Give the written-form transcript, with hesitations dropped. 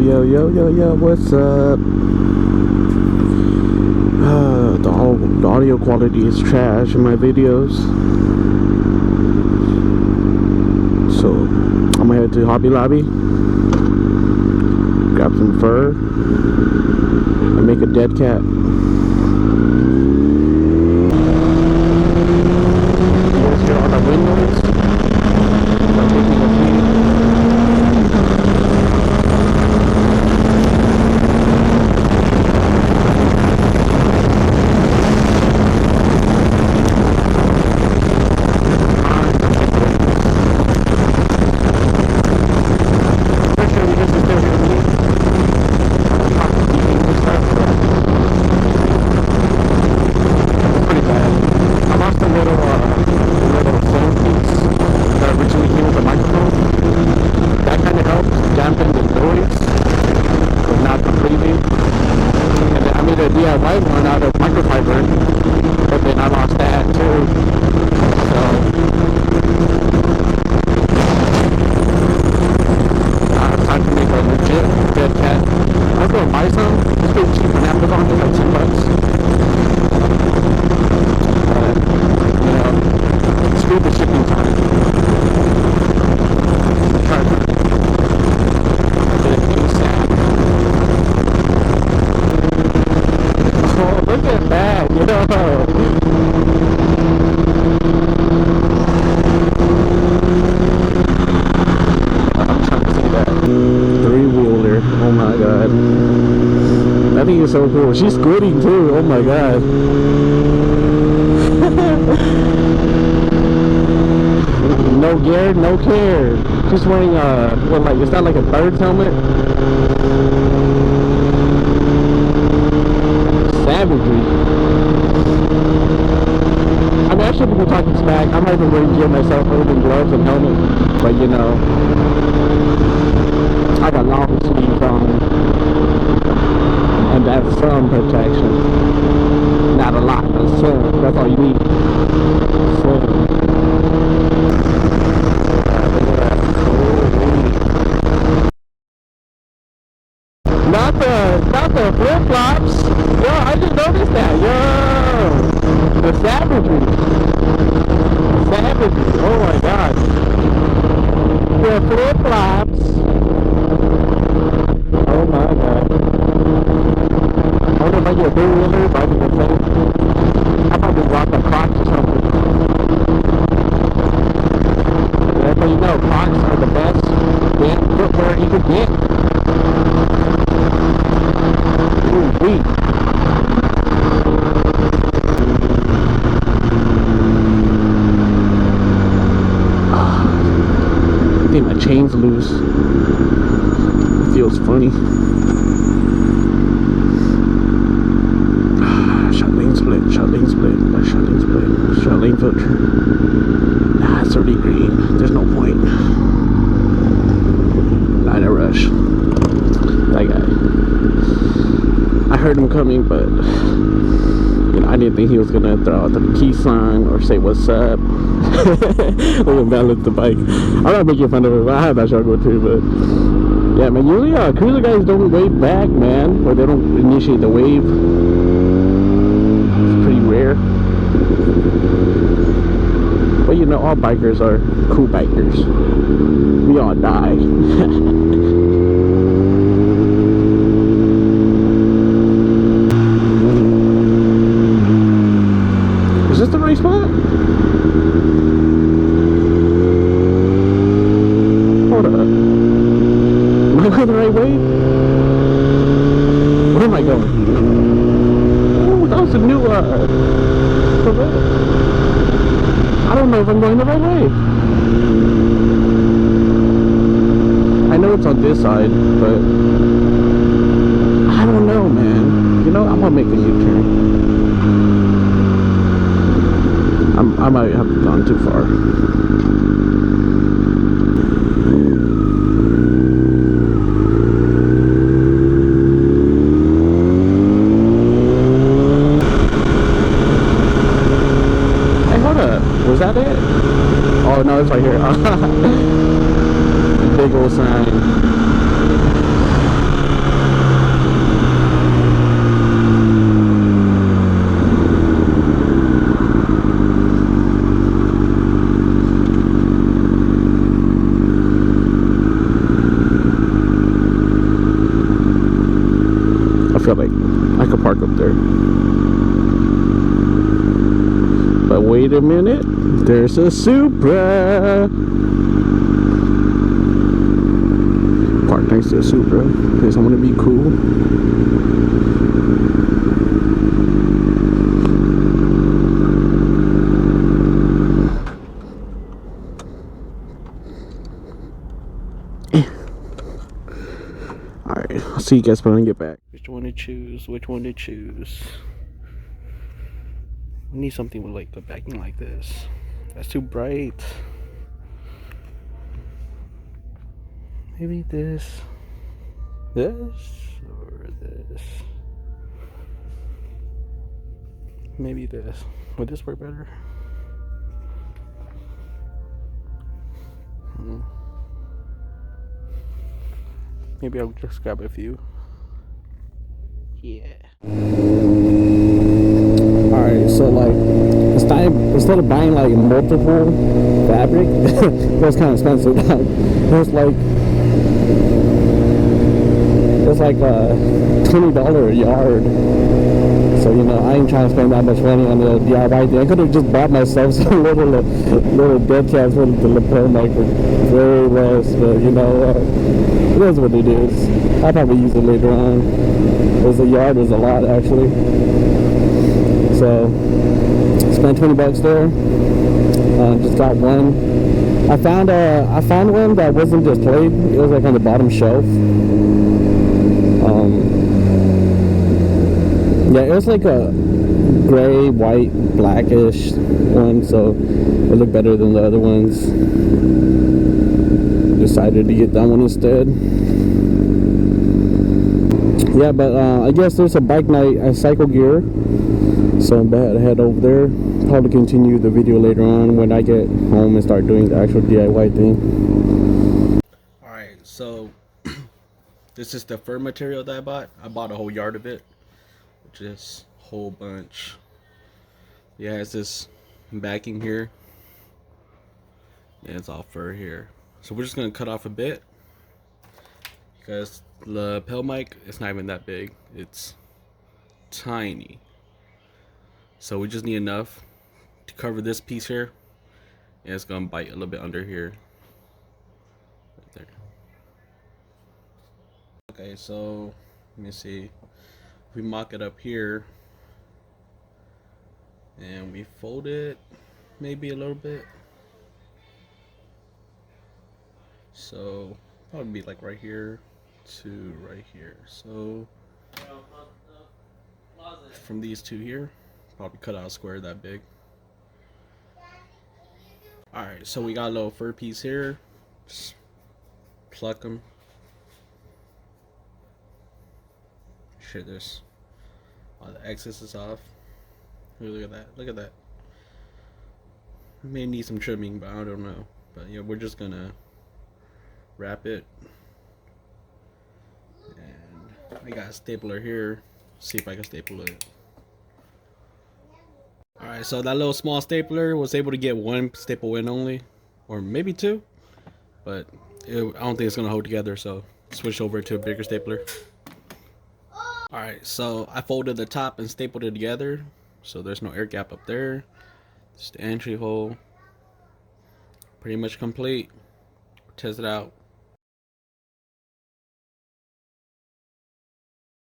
Yo, what's up? The audio quality is trash in my videos. So, I'm gonna head to Hobby Lobby, grab some fur, and make a dead cat. You guys hear all the wind noise? I'm taking a pee. DIY one out of microfiber, but then I lost that too. So it's time to make a legit dead cat. I was gonna buy some. It's pretty cheap on Amazon. It's like $10. You know, screw the shipping time. Try to get it ASAP. Look at that, yo! I'm trying to see that. Three-wheeler, oh my god. That thing is so cool. She's squirting too, oh my god. No gear, no care. She's wearing what, like, is that like a bird's helmet? Savagery. I mean, I shouldn't be talking smack. I'm not even wearing gear myself, other than gloves and helmet. But you know, I got long sleeves on, and that's some protection. Not a lot, but some. That's all you need. Some. Not the flip-flops. Yo, I just noticed that. Yo, the savagery. Oh my god. The flip-flops. Oh my god. I wonder if I get a three-wheeler, if I can get safe. I probably rock a Crocs or something. But you know, Crocs are the best footwear you could get. Ooh-wee. I think my chain's loose. It feels funny. Shot lane filter. Nah, it's already green. There's no point. Not in a rush. That guy. I heard him coming, but you know, I didn't think he was gonna throw out the key sign or say what's up. Look at balance the bike. I'm not making fun of it, but I have that struggle too. But yeah, man, usually cruiser guys don't wave back, man, or they don't initiate the wave. It's pretty rare. But you know, all bikers are cool bikers. We all die. Is this the right spot? Hold up. Am I going the right way? Where am I going? Oh, that was a new Corvette. I don't know if I'm going the right way. I know it's on this side, but I don't know, man. You know, I'm gonna make a U-turn. I might have gone too far. Hey, hold up. Was that it? Oh, no, it's right here. Big old sign. park up there. But wait a minute, there's a Supra. Park next to a Supra because I'm gonna be cool. Alright, I'll see you guys when I get back. Which one to choose? Which one to choose? We need something with like the backing like this. That's too bright. Maybe this. This or this. Maybe this. Would this work better? Maybe I'll just grab a few. Yeah. Alright, so like instead of buying like multiple fabric, it was kind of expensive. It's like $20 a yard. So you know, I ain't trying to spend that much money on the DIY thing. I could have just bought myself some little dead cats with the lapel mic for very less, but you know, it is what it is. I'll probably use it later on. Because a yard is a lot actually. So spent $20 there. Just got one. I found one that wasn't displayed. It was like on the bottom shelf. Yeah, it was like a gray, white, blackish one, so it looked better than the other ones. Decided to get that one instead. Yeah, but I guess there's a bike night at Cycle Gear, so I'm about to head over there. Probably continue the video later on when I get home and start doing the actual DIY thing. Alright, so this is the fur material that I bought. I bought a whole yard of it. Just a whole bunch. Yeah, it's this backing here. Yeah, it's all fur here. So we're just gonna cut off a bit because the lapel mic, it's not even that big. It's tiny. So we just need enough to cover this piece here. And it's gonna bite a little bit under here. Right there. Okay, so let me see. We mock it up here and we fold it maybe a little bit, so probably be like right here to right here. So from these two here, probably cut out a square that big. Alright, so we got a little fur piece here. Just pluck them. Shit, this. All the excess is off. Look at that. Look at that. May need some trimming, but I don't know. But yeah, we're just gonna wrap it. And I got a stapler here. See if I can staple it. Alright, so that little small stapler was able to get one staple in only. Or maybe two. But I don't think it's gonna hold together, so switch over to a bigger stapler. Alright, so I folded the top and stapled it together, so there's no air gap up there. Just the entry hole. Pretty much complete. Test it out.